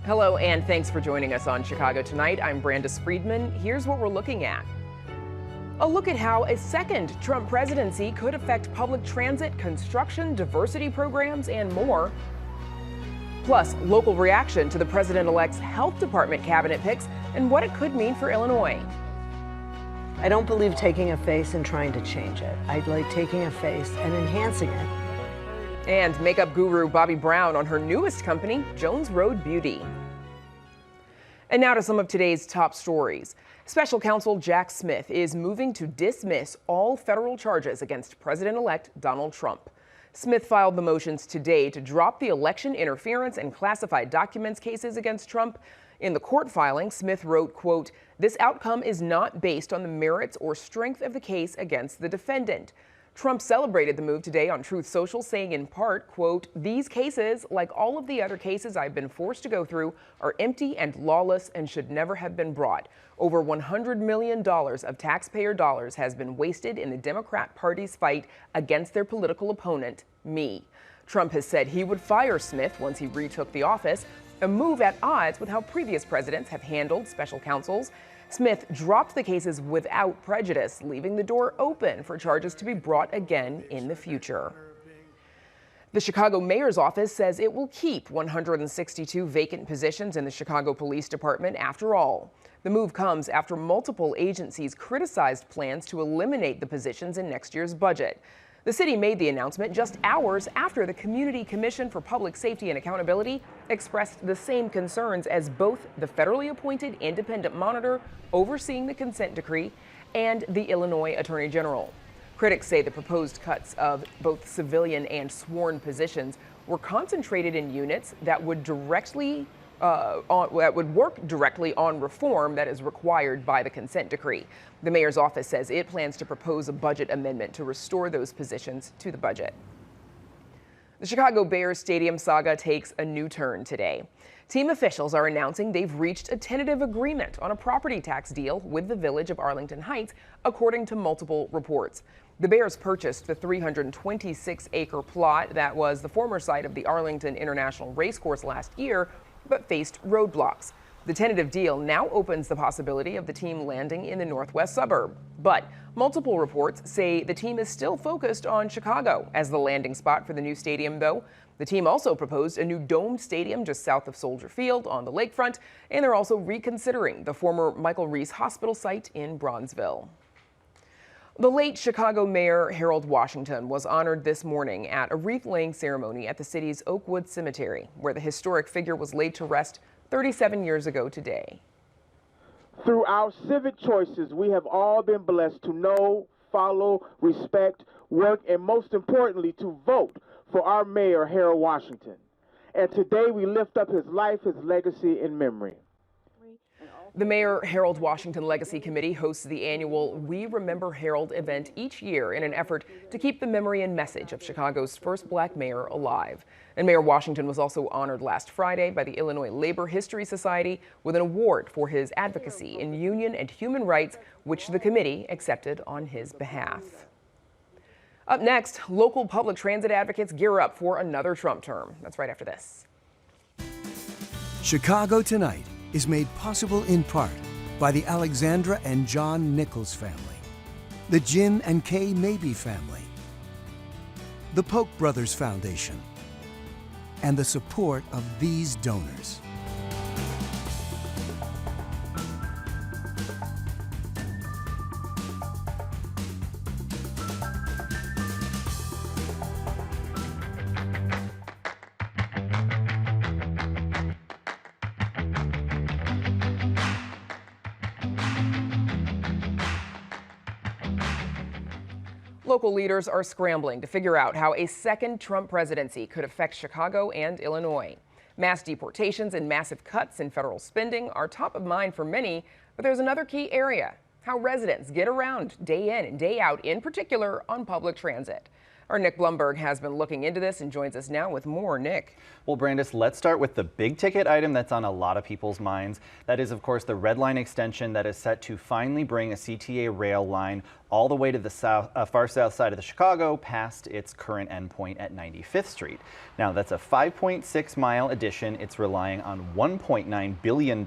Hello, and thanks for joining us on Chicago Tonight. I'm Brandis Friedman. Here's what we're looking at. A look at how a second Trump presidency could affect public transit, construction, diversity programs, and more. Plus, local reaction to the president-elect's health department cabinet picks and what it could mean for Illinois. I don't believe taking a face and trying to change it. I like taking a face and enhancing it. And makeup guru Bobbi Brown on her newest company, Jones Road Beauty. And now to some of today's top stories. Special counsel Jack Smith is moving to dismiss all federal charges against President-elect Donald Trump. Smith filed the motions today to drop the election interference and classified documents cases against Trump. In the court filing, Smith wrote, quote, "This outcome is not based on the merits or strength of the case against the defendant." Trump celebrated the move today on Truth Social, saying in part, quote, "These cases, like all of the other cases I've been forced to go through, are empty and lawless and should never have been brought. Over $100 million of taxpayer dollars has been wasted in the Democrat Party's fight against their political opponent, me." Trump has said he would fire Smith once he retook the office, a move at odds with how previous presidents have handled special counsels. Smith dropped the cases without prejudice, leaving the door open for charges to be brought again in the future. The Chicago mayor's office says it will keep 162 vacant positions in the Chicago Police Department after all. The move comes after multiple agencies criticized plans to eliminate the positions in next year's budget. The city made the announcement just hours after the Community Commission for Public Safety and Accountability expressed the same concerns as both the federally appointed independent monitor overseeing the consent decree and the Illinois Attorney General. Critics say the proposed cuts of both civilian and sworn positions were concentrated in units that would work directly on reform that is required by the consent decree. The mayor's office says it plans to propose a budget amendment to restore those positions to the budget. The Chicago Bears stadium saga takes a new turn today. Team officials are announcing they've reached a tentative agreement on a property tax deal with the village of Arlington Heights, according to multiple reports. The Bears purchased the 326-acre plot that was the former site of the Arlington International Racecourse last year, but faced roadblocks. The tentative deal now opens the possibility of the team landing in the northwest suburb. But multiple reports say the team is still focused on Chicago as the landing spot for the new stadium, though. The team also proposed a new domed stadium just south of Soldier Field on the lakefront, and they're also reconsidering the former Michael Reese Hospital site in Bronzeville. The late Chicago Mayor Harold Washington was honored this morning at a wreath-laying ceremony at the city's Oakwood Cemetery, where the historic figure was laid to rest 37 years ago today. Through our civic choices, we have all been blessed to know, follow, respect, work, and most importantly, to vote for our mayor, Harold Washington. And today we lift up his life, his legacy, in memory. The Mayor Harold Washington Legacy Committee hosts the annual We Remember Harold event each year in an effort to keep the memory and message of Chicago's first black mayor alive. And Mayor Washington was also honored last Friday by the Illinois Labor History Society with an award for his advocacy in union and human rights, which the committee accepted on his behalf. Up next, local public transit advocates gear up for another Trump term. That's right after this. Chicago Tonight is made possible in part by the Alexandra and John Nichols family, the Jim and Kay Mabey family, the Polk Brothers Foundation, and the support of these donors. Local leaders are scrambling to figure out how a second Trump presidency could affect Chicago and Illinois. Mass deportations and massive cuts in federal spending are top of mind for many, but there's another key area: how residents get around day in and day out, in particular on public transit. Our Nick Blumberg has been looking into this and joins us now with more. Nick. Well, Brandis, let's start with the big ticket item that's on a lot of people's minds. That is, of course, the Red Line extension that is set to finally bring a CTA rail line all the way to the far south side of the Chicago past its current endpoint at 95th Street. Now, that's a 5.6-mile addition. It's relying on $1.9 billion,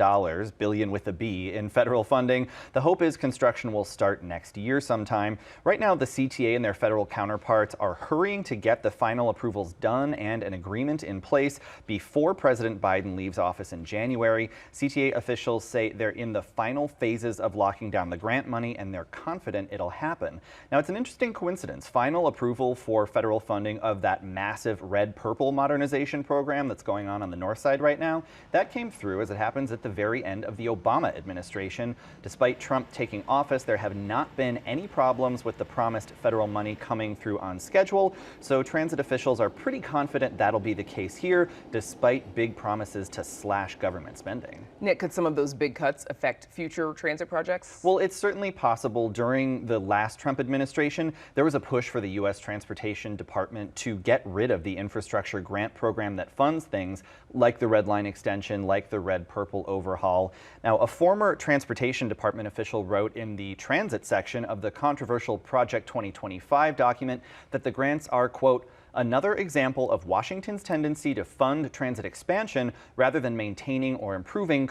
billion with a B, in federal funding. The hope is construction will start next year sometime. Right now, the CTA and their federal counterparts are hurrying to get the final approvals done and an agreement in place before President Biden leaves office in January. CTA officials say they're in the final phases of locking down the grant money, and they're confident it'll happen. Now, it's an interesting coincidence. Final approval for federal funding of that massive red-purple modernization program that's going on the north side right now, that came through, as it happens, at the very end of the Obama administration. Despite Trump taking office, there have not been any problems with the promised federal money coming through on schedule, so transit officials are pretty confident that'll be the case here, despite big promises to slash government spending. Nick, could some of those big cuts affect future transit projects? Well, it's certainly possible. During the last Trump administration, there was a push for the U.S. Transportation Department to get rid of the infrastructure grant program that funds things like the Red Line extension, like the red-purple overhaul. Now, a former Transportation Department official wrote in the transit section of the controversial Project 2025 document that the grants are, quote, another example of Washington's tendency to fund transit expansion rather than maintaining or improving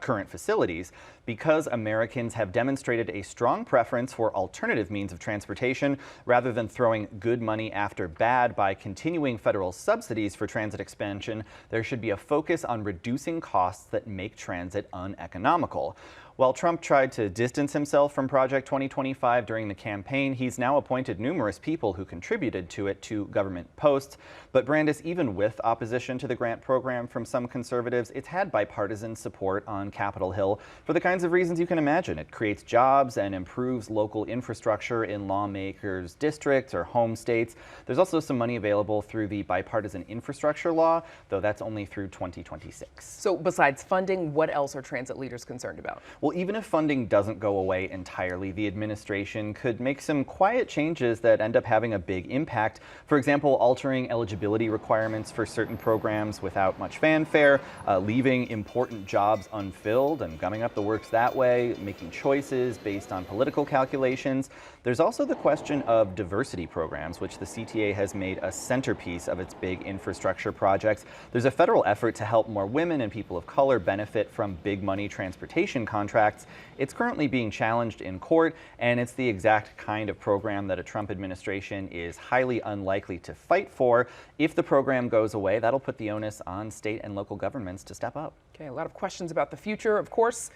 current facilities. Because Americans have demonstrated a strong preference for alternative means of transportation rather than throwing good money after bad by continuing federal subsidies for transit expansion, there should be a focus on reducing costs that make transit uneconomical. While Trump tried to distance himself from Project 2025 during the campaign, he's now appointed numerous people who contributed to it to government posts. But Brandis, even with opposition to the grant program from some conservatives, it's had bipartisan support on Capitol Hill for the kinds of reasons you can imagine. It creates jobs and improves local infrastructure in lawmakers' districts or home states. There's also some money available through the bipartisan infrastructure law, though that's only through 2026. So besides funding, what else are transit leaders concerned about? Well, even if funding doesn't go away entirely, the administration could make some quiet changes that end up having a big impact. For example, altering eligibility requirements for certain programs without much fanfare, leaving important jobs unfilled and gumming up the works that way, making choices based on political calculations. There's also the question of diversity programs, which the CTA has made a centerpiece of its big infrastructure projects. There's a federal effort to help more women and people of color benefit from big money transportation contracts. It's currently being challenged in court, and it's the exact kind of program that a Trump administration is highly unlikely to fight for. If the program goes away, that'll put the onus on state and local governments to step up. Okay, a lot of questions about the future, of course.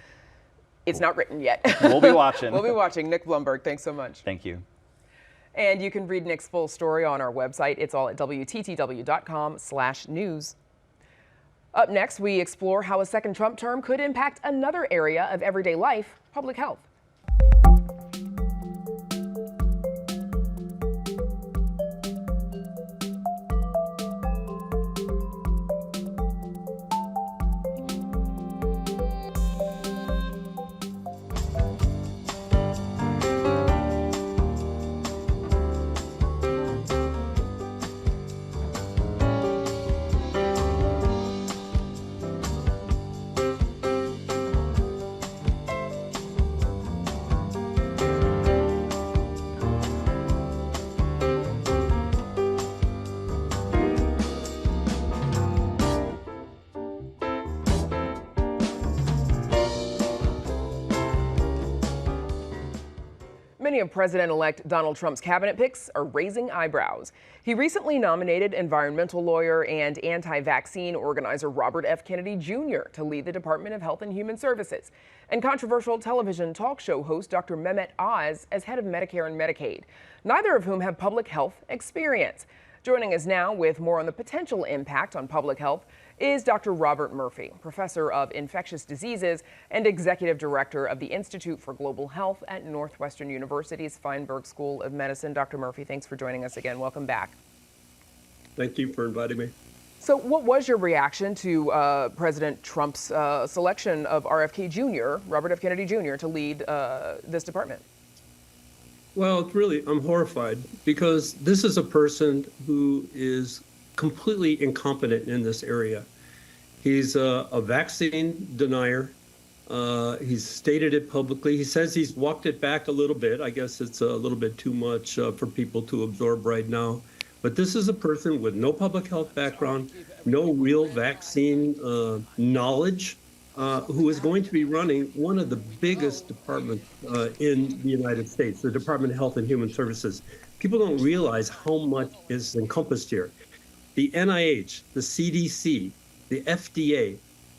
It's not written yet. We'll be watching. We'll be watching. Nick Blumberg, thanks so much. Thank you. And you can read Nick's full story on our website. It's all at WTTW.com/news. Up next, we explore how a second Trump term could impact another area of everyday life, public health. Many of President-elect Donald Trump's cabinet picks are raising eyebrows. He recently nominated environmental lawyer and anti-vaccine organizer Robert F. Kennedy Jr. to lead the Department of Health and Human Services, and controversial television talk show host Dr. Mehmet Oz as head of Medicare and Medicaid, neither of whom have public health experience. Joining us now with more on the potential impact on public health is Dr. Robert Murphy, professor of infectious diseases and executive director of the Institute for Global Health at Northwestern University's Feinberg School of Medicine. Dr. Murphy, thanks for joining us again. Welcome back. Thank you for inviting me. So what was your reaction to President Trump's selection of RFK Jr., Robert F. Kennedy Jr., to lead this department? Well, it's really, I'm horrified because this is a person who is completely incompetent in this area. He's a vaccine denier. He's stated it publicly. He says he's walked it back a little bit. I guess it's a little bit too much for people to absorb right now. But this is a person with no public health background, no real vaccine knowledge, who is going to be running one of the biggest departments in the United States, the Department of Health and Human Services. People don't realize how much is encompassed here. The NIH, the CDC, the FDA,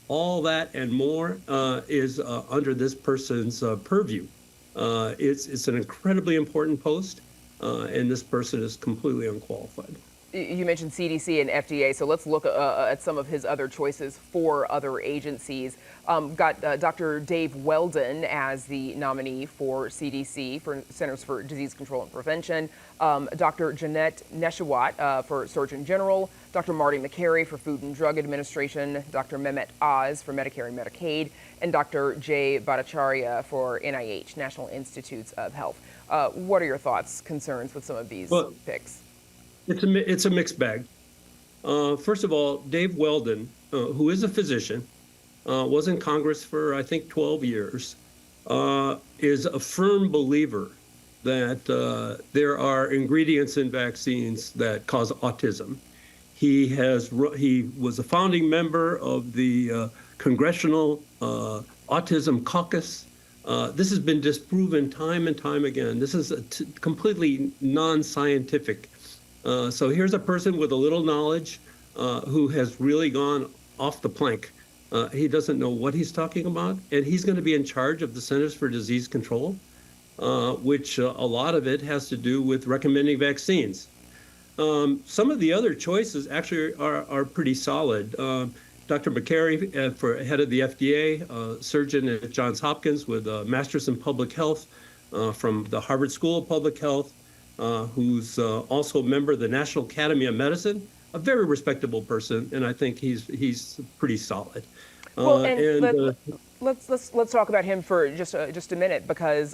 all that and more is under this person's purview. It's an incredibly important post, and this person is completely unqualified. You mentioned CDC and FDA, so let's look at some of his other choices for other agencies. Got Dr. Dave Weldon as the nominee for CDC, for Centers for Disease Control and Prevention, Dr. Jeanette Neshawat for Surgeon General, Dr. Marty McCary for Food and Drug Administration, Dr. Mehmet Oz for Medicare and Medicaid, and Dr. Jay Bhattacharya for NIH, National Institutes of Health. What are your thoughts, concerns with some of these picks? It's a mixed bag. First of all, Dave Weldon, who is a physician, was in Congress for, I think, 12 years, is a firm believer that there are ingredients in vaccines that cause autism. He was a founding member of the Congressional Autism Caucus. This has been disproven time and time again. This is completely non-scientific. So here's a person with a little knowledge who has really gone off the plank. He doesn't know what he's talking about, and he's going to be in charge of the Centers for Disease Control, which a lot of it has to do with recommending vaccines. Some of the other choices actually are pretty solid. Dr. McCary for head of the FDA, surgeon at Johns Hopkins with a master's in public health from the Harvard School of Public Health, who's also a member of the National Academy of Medicine, a very respectable person, and I think he's pretty solid. Well, let's talk about him for just a minute, because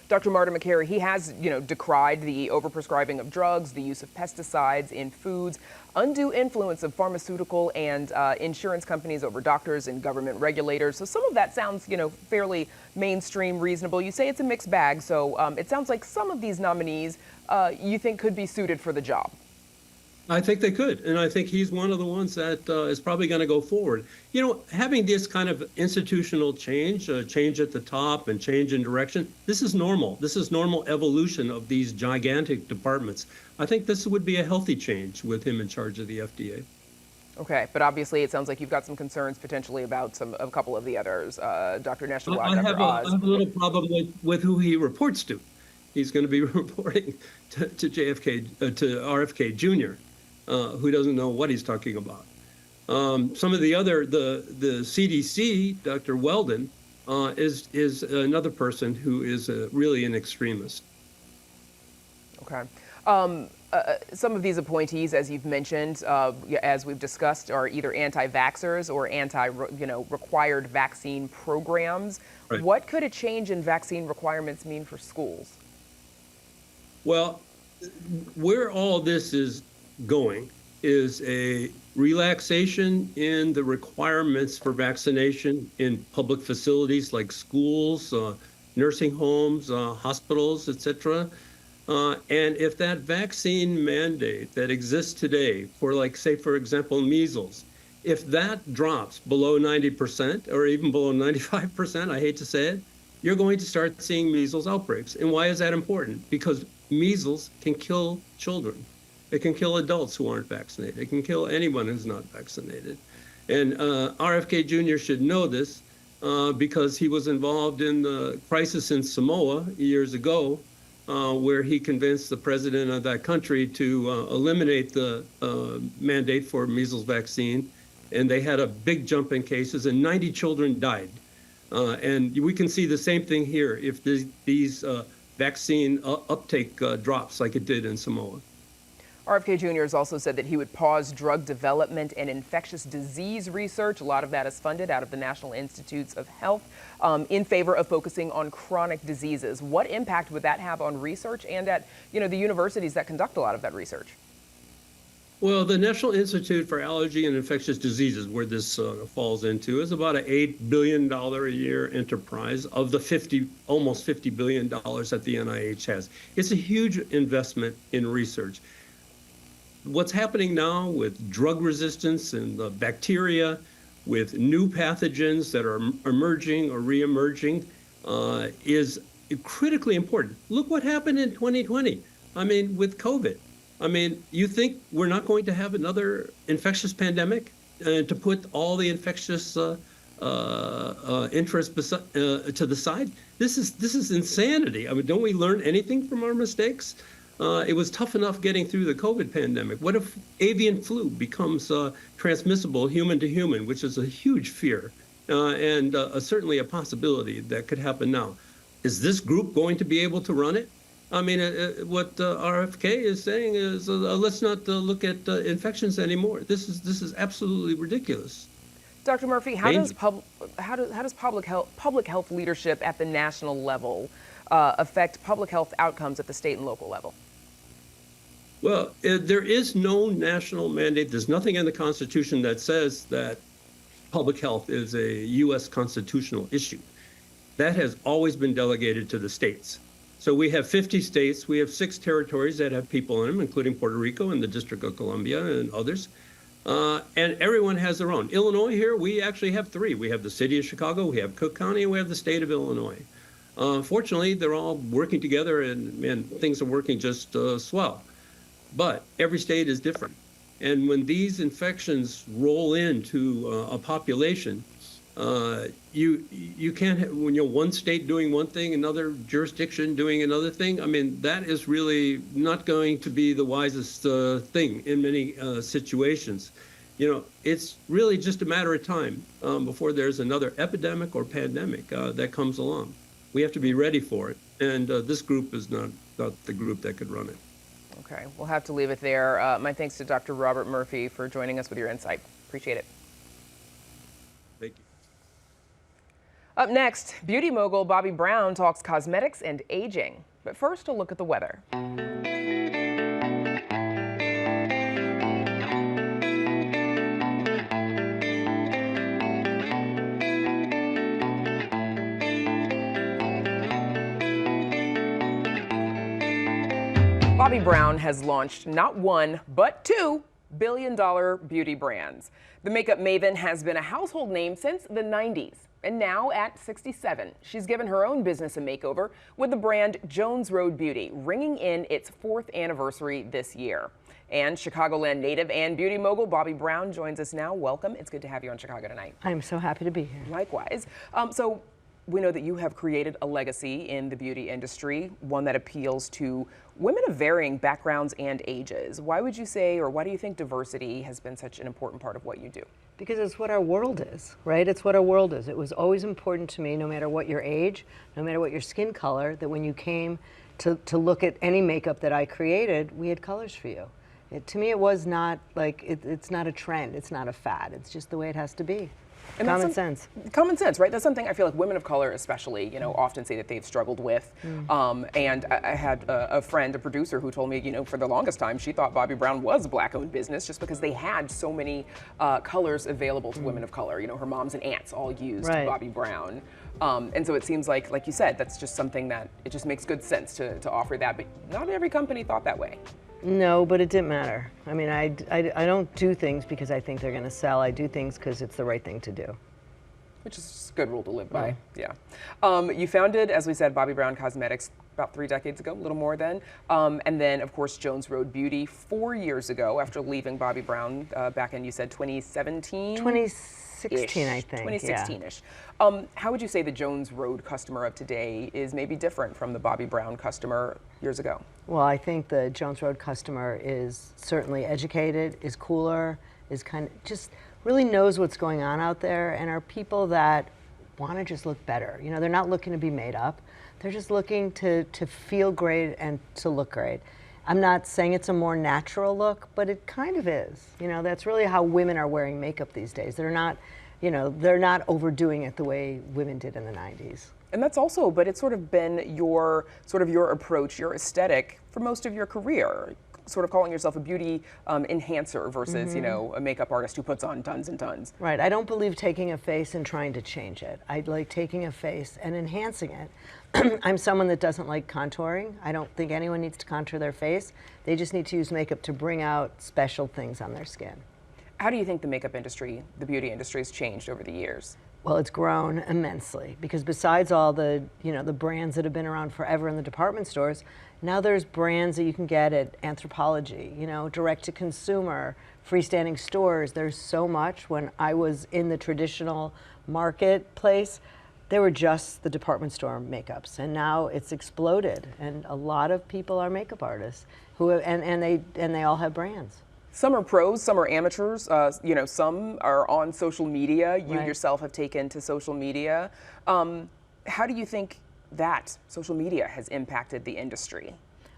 Dr. Marty McCary, he has decried the overprescribing of drugs, the use of pesticides in foods, undue influence of pharmaceutical and insurance companies over doctors and government regulators. So some of that sounds fairly mainstream, reasonable. You say it's a mixed bag, so it sounds like some of these nominees you think could be suited for the job. I think they could, and I think he's one of the ones that is probably going to go forward. Having this kind of institutional change at the top and change in direction, this is normal. This is normal evolution of these gigantic departments. I think this would be a healthy change with him in charge of the FDA. Okay, but obviously it sounds like you've got some concerns potentially about a couple of the others, Dr. Neshawat, I have Oz. a little problem with who he reports to. He's going to be reporting to RFK Jr., who doesn't know what he's talking about. Some of the CDC, Dr. Weldon, is another person who is really an extremist. Okay. Some of these appointees, as you've mentioned, as we've discussed, are either anti-vaxxers or required vaccine programs. Right. What could a change in vaccine requirements mean for schools? Well, where all this is going is a relaxation in the requirements for vaccination in public facilities like schools, nursing homes, hospitals, etc. And if that vaccine mandate that exists today for, for example, measles, if that drops below 90% or even below 95%, I hate to say it, you're going to start seeing measles outbreaks. And why is that important? Because measles can kill children. It can kill adults who aren't vaccinated. It can kill anyone who's not vaccinated. And RFK Jr. should know this because he was involved in the crisis in Samoa years ago, where he convinced the president of that country to eliminate the mandate for measles vaccine. And they had a big jump in cases, and 90 children died. And we can see the same thing here if these vaccine uptake drops like it did in Samoa. RFK Jr. has also said that he would pause drug development and infectious disease research. A lot of that is funded out of the National Institutes of Health in favor of focusing on chronic diseases. What impact would that have on research and at, the universities that conduct a lot of that research? Well, the National Institute for Allergy and Infectious Diseases, where this falls into, is about an $8 billion a year enterprise of the almost $50 billion that the NIH has. It's a huge investment in research. What's happening now with drug resistance and the bacteria, with new pathogens that are emerging or re-emerging, is critically important. Look what happened in 2020. With COVID. You think we're not going to have another infectious pandemic? And to put all the infectious interests to the side? This is insanity. Don't we learn anything from our mistakes? It was tough enough getting through the COVID pandemic. What if avian flu becomes transmissible human to human, which is a huge fear and certainly a possibility that could happen now? Is this group going to be able to run it? What RFK is saying is let's not look at infections anymore. This is absolutely ridiculous. Dr. Murphy, how does public health leadership at the national level affect public health outcomes at the state and local level? Well, there is no national mandate. There's nothing in the Constitution that says that public health is a U.S. constitutional issue. That has always been delegated to the states. So we have 50 states. We have 6 territories that have people in them, including Puerto Rico and the District of Columbia and others. And everyone has their own. Illinois here, we actually have 3. We have the city of Chicago, we have Cook County, and we have the state of Illinois. Fortunately, they're all working together and things are working just swell. But every state is different. And when these infections roll into a population, you can't have, when you're one state doing one thing, another jurisdiction doing another thing. That is really not going to be the wisest thing in many situations. It's really just a matter of time before there's another epidemic or pandemic that comes along. We have to be ready for it. And this group is not the group that could run it. Okay, we'll have to leave it there. My thanks to Dr. Robert Murphy for joining us with your insight. Appreciate it. Thank you. Up next, beauty mogul Bobbi Brown talks cosmetics and aging. But first, a look at the weather. Bobbi Brown has launched not one, but 2 billion-dollar beauty brands. The makeup maven has been a household name since the 90s. And now at 67, she's given her own business a makeover with the brand Jones Road Beauty, ringing in its 4th anniversary this year. And Chicagoland native and beauty mogul Bobbi Brown joins us now. Welcome. It's good to have you on Chicago Tonight. I'm so happy to be here. Likewise. So we know that you have created a legacy in the beauty industry, one that appeals to women of varying backgrounds and ages. Why would you say, or why do you think diversity has been such an important part of what you do? Because it's what our world is, right? It's what our world is. It was always important to me, no matter what your age, no matter what your skin color, that when you came to look at any makeup that I created, we had colors for you. To me, it was not like, it's not a trend, it's not a fad, it's just the way it has to be. And common sense. Common sense, right? That's something I feel like women of color especially, often say that they've struggled with. And I had a friend, a producer, who told me, for the longest time, she thought Bobbi Brown was a black-owned business just because they had so many colors available to women of color. Her moms and aunts all used Bobbi Brown. And so it seems like you said, that's just something that it just makes good sense to offer that. But not every company thought that way. No, but it didn't matter. I don't do things because I think they're going to sell. I do things because it's the right thing to do. Which is just a good rule to live by. Yeah. You founded, as we said, Bobbi Brown Cosmetics about 3 decades ago, a little more than. And then, of course, Jones Road Beauty 4 years ago after leaving Bobbi Brown back in, you said, 2017? 2016, I think. 2016-ish. How would you say the Jones Road customer of today is maybe different from the Bobbi Brown customer years ago? Well, I think the Jones Road customer is certainly educated, is cooler, is kind of just really knows what's going on out there, and are people that want to just look better. They're not looking to be made up. They're just looking to feel great and to look great. I'm not saying it's a more natural look, but it kind of is. You know, that's really how women are wearing makeup these days. They're not, you know, they're not overdoing it the way women did in the 90s. And that's also, but it's sort of been your approach, your aesthetic for most of your career, sort of calling yourself a beauty enhancer versus, you know, a makeup artist who puts on tons and tons. Right. I don't believe taking a face and trying to change it. I like taking a face and enhancing it. I'm someone that doesn't like contouring. I don't think anyone needs to contour their face. They just need to use makeup to bring out special things on their skin. How do you think the makeup industry, the beauty industry, has changed over the years? Well, it's grown immensely because besides all the, you know, the brands that have been around forever in the department stores, now there's brands that you can get at Anthropologie, you know, direct to consumer, freestanding stores. There's so much. When I was in the traditional marketplace, they were just the department store makeups, and now it's exploded, and a lot of people are makeup artists who have, and they all have brands. Some are pros, some are amateurs. You know, some are on social media. You yourself have taken to social media. How do you think that social media has impacted the industry?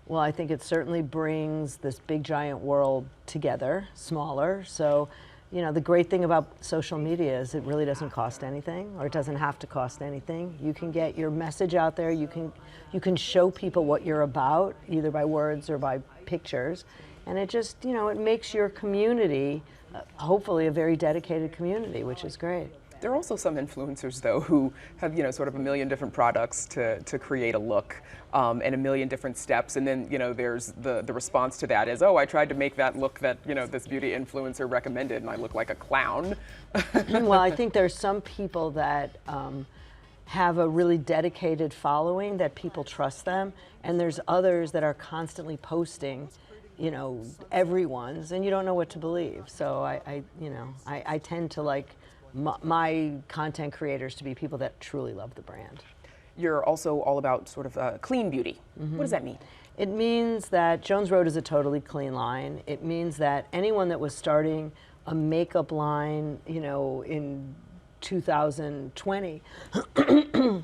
Well, I think it certainly brings this big giant world together, smaller. So, you know, the great thing about social media is it really doesn't cost anything, or it doesn't have to cost anything. You can get your message out there. You can show people what you're about, either by words or by pictures. And it just, you know, it makes your community, hopefully a very dedicated community, which is great. There are also some influencers, though, who have, you know, sort of a million different products to create a look and a million different steps. And then, you know, there's the response to that is, oh, I tried to make that look that, you know, this beauty influencer recommended and I look like a clown. Well, I think there's some people that have a really dedicated following that people trust them. And there's others that are constantly posting, you know, everyone's, and you don't know what to believe. So I tend to like my content creators to be people that truly love the brand. You're also all about sort of clean beauty. What does that mean? It means that Jones Road is a totally clean line. It means that anyone that was starting a makeup line, you know, in 2020, you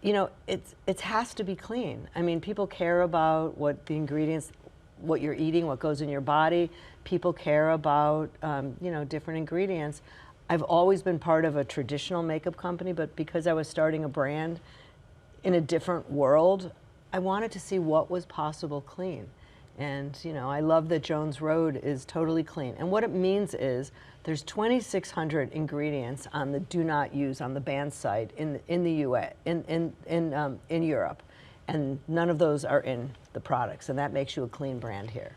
know, it has to be clean. I mean, people care about what the ingredients, what you're eating, what goes in your body. People care about, you know, different ingredients. I've always been part of a traditional makeup company, but because I was starting a brand in a different world, I wanted to see what was possible clean. And, you know, I love that Jones Road is totally clean. And what it means is there's 2,600 ingredients on the do not use on the ban site in the US, in Europe. And none of those are in the products, and that makes you a clean brand here.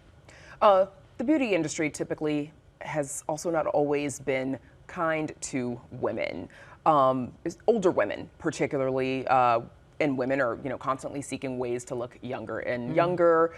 The beauty industry typically has also not always been kind to women. Older women, particularly, and women are, you know, constantly seeking ways to look younger and younger.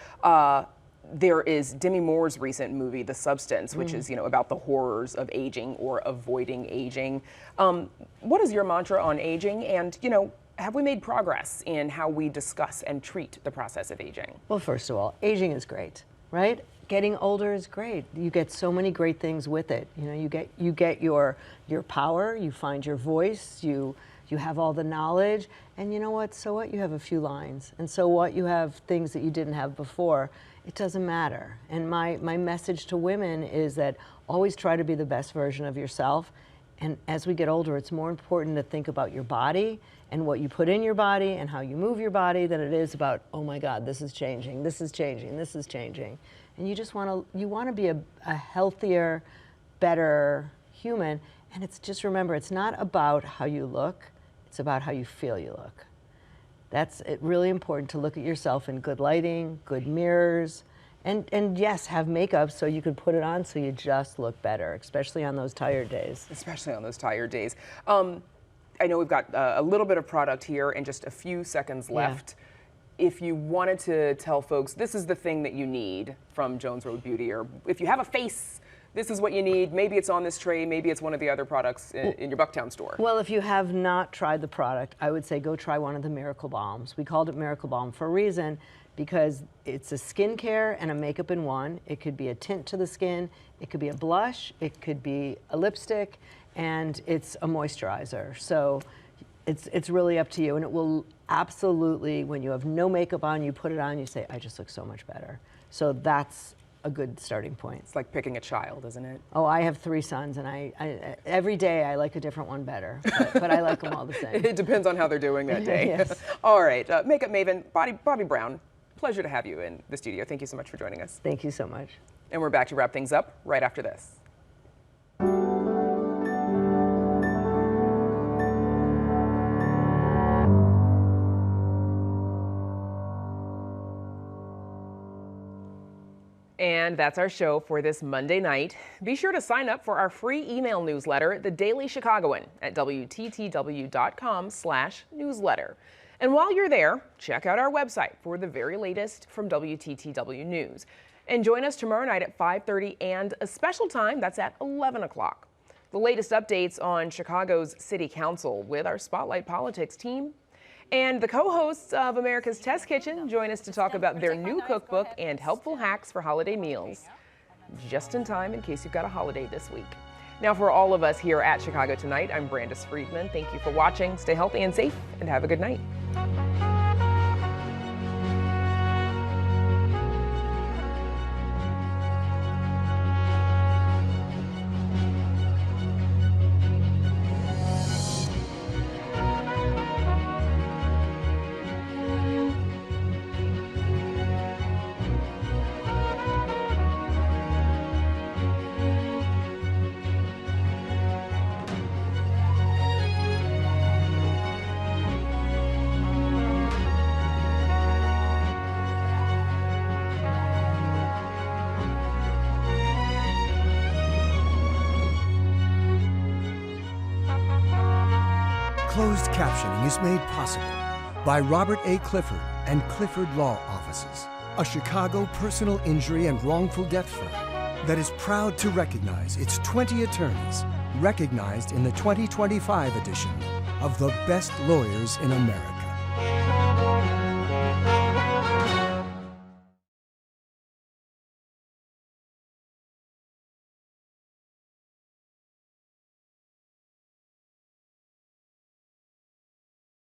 There is Demi Moore's recent movie, The Substance, which is, you know, about the horrors of aging or avoiding aging. What is your mantra on aging? And, you know, have we made progress in how we discuss and treat the process of aging? Well, first of all, aging is great, right? Getting older is great. You get so many great things with it. You know, you get your power, you find your voice, you have all the knowledge, and you know what? So what? You have a few lines, and so what? You have things that you didn't have before. It doesn't matter. And my message to women is that always try to be the best version of yourself. And as we get older, it's more important to think about your body and what you put in your body and how you move your body than it is about, oh my God, this is changing, this is changing, this is changing. And you just want to be a healthier, better human. And it's just, remember, it's not about how you look, it's about how you feel you look. That's really important, to look at yourself in good lighting, good mirrors, and yes, have makeup so you could put it on so you just look better, especially on those tired days. Especially on those tired days. I know we've got a little bit of product here and just a few seconds left. Yeah. If you wanted to tell folks, this is the thing that you need from Jones Road Beauty, or if you have a face, this is what you need. Maybe it's on this tray, maybe it's one of the other products in your Bucktown store. Well, if you have not tried the product, I would say go try one of the Miracle Balms. We called it Miracle Balm for a reason, because it's a skincare and a makeup in one. It could be a tint to the skin, it could be a blush, it could be a lipstick, and it's a moisturizer. So It's really up to you, and it will absolutely, when you have no makeup on, you put it on, you say, I just look so much better. So that's a good starting point. It's like picking a child, isn't it? Oh, I have 3 sons, and I every day I like a different one better, but I like them all the same. It depends on how they're doing that day. Yes. All right, makeup maven, Bobbi Brown, pleasure to have you in the studio. Thank you so much for joining us. Thank you so much. And we're back to wrap things up right after this. And that's our show for this Monday night. Be sure to sign up for our free email newsletter, The Daily Chicagoan, at WTTW.com/newsletter. And while you're there, check out our website for the very latest from WTTW News. And join us tomorrow night at 5:30 and a special time that's at 11 o'clock. The latest updates on Chicago's City Council with our Spotlight Politics team. And the co-hosts of America's Test Kitchen join us to talk about their new cookbook and helpful hacks for holiday meals. Just in time in case you've got a holiday this week. Now for all of us here at Chicago Tonight, I'm Brandis Friedman. Thank you for watching. Stay healthy and safe and have a good night. Closed captioning is made possible by Robert A. Clifford and Clifford Law Offices, a Chicago personal injury and wrongful death firm that is proud to recognize its 20 attorneys, recognized in the 2025 edition of the Best Lawyers in America.